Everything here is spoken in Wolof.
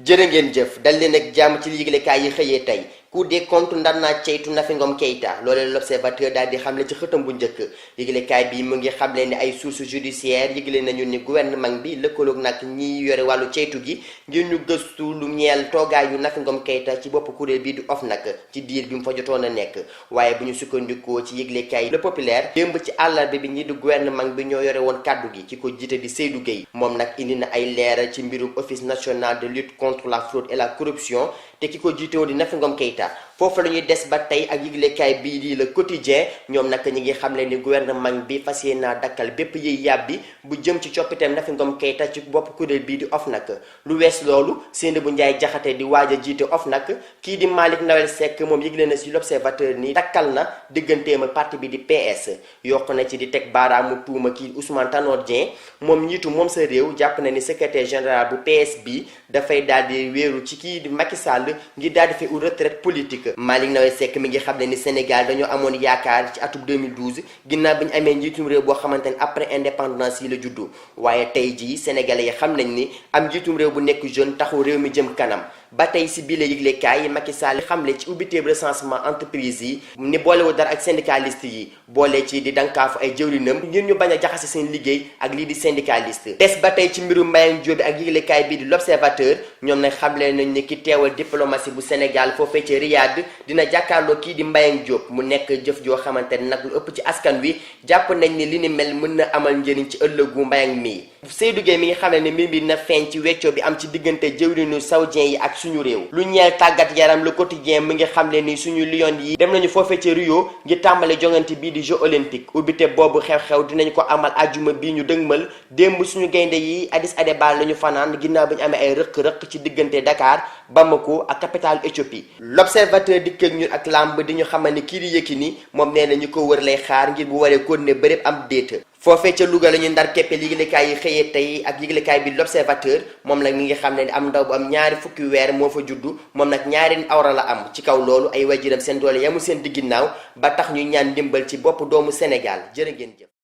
jërë ngeen jëf dal leen ak jàmm ci yëglekaay yi xëyee tey Cour des comptes ndar naa ceytu Nafi Ngom Keïta loolee l'Observateur daal di xamle ci xëtam bu njëkk yëglekaay bi mu ngi xamle ni ay sources judiciaires yëgle nañu ni gouvernement bi lëkkaloog nag ñi yore wàllu ceytu gi ngir ñu gëstu lu ñeel toogaayu Nafi Ngom Keïta ci bopp kuréel bii di OFNAC ci diir bi mu fa jotoon a nekk waaye bu ñu sukkandikoo ci yëglekaay Le Populaire démb ci àllarba bi ñi di gouvernement bi ñoo yore woon kàddu gi ki ko jiite di Seydou Gueye moom nag indi na ay leeral ci mbirum office national de lutte contre la fraude et la corruption te ki ko jiite woon di Nafi Ngom Keïta foofu la ñuy des ba tey ak yëglekaay bii di Le Quotidien ñoom nag ñi ngi xamle ni gouvernement bi fas yéene naa dakkal bépp yiy yàbbi bu jëm ci coppiteem Nafi Ngom Keïta ci bopp kuréel bii di OFNAC lu wees loolu Seynabou Ndiaye Diakhaté di waaj a jiite OFNAC kii di Malick Nawel Seck moom yëgle na si l'Observateur ni dakkal na digganteem ak parti bi di PS yokk na ci di teg baaraamu tuuma kii Ousmane Tanor Dieng moom njiitu moom sa réew jàpp na ni secrétaire général bu PS bi dafay daal di wéeru ci kii di Macky Sall ngir daal di fi une retraite politique Malick Nawel Seck mi ngi xam ne ni Sénégal dañoo amoon yaakaar ci atum 2012 ginnaaw bi ñu amee njiitum réew boo xamante ni après indépendance yi la juddu waaye tey jii sénégalais yi xam nañ ni am njiitum réew bu nekk jeune taxu réew mi jëm kanam ba tey si biir la yëglekaay yi Macky Sall xamle ci ubbiteeb recensement entreprise yi ni boolewu dara ak syndicaliste yi boole ci di dankaafu ay jëwrinam ngir ñu bañ a jaxase seen liggéey ak lii di syndicaliste des ba tey ci mbirum Mbayang Diop ak yëglekaay bii di l'Observateur ñoom nag xamle nañ ni ki teewal diplomatie bu Sénégal foofee ci Riyad dina jàkkaarloo kii di Mbayang Diop mu nekk jëf joo xamante ne nag lu ëpp ci askan wi jàpp nañ ni li ni mel mën na amal njëriñ ci ëllëgu Mbayang mii Seydou Gueye mi ngi xam ne mbir mi na feeñ ci weccoo bi am ci diggante jëwrinu saoudien yi ak suñu réew lu ñeel tàggat yaram Le Quotidien mi ngi xam ne ni suñu lion yi dem nañu foofee ci Rio ngir tàmbale jongante bii di Jeux olympiques ubbite boobu xew-xew dinañ ko amal ajuma bii ñu dëgmal démb suñu gaynde yi Addis Abeba lañu fanaan ginnaaw bi ñu amee ay rëq-rëq ci diggante Dakar Bamako ak capitale Éthiopie l'Observateur dikk ak ñun ak lamb di ñu xamal ni kii di Yékini moom nee na ñu ko wër lay xaar ngir bu waree continuer bërëb am déet foofee ca Louga la ñu ndar keppe yëglekaay yi xëyee tey ak yëglekaay bi l'Observateur moom nag mi ngi xam ne am ndaw bu am ñaari fukki weer moo fa juddu moom nag ñaari awra la am ci kaw loolu ay waajuram seen doole yamul seen digginnaaw ba tax ñu ñaan ndimbal ci bopp doomu Sénégal jërë ngeen jëf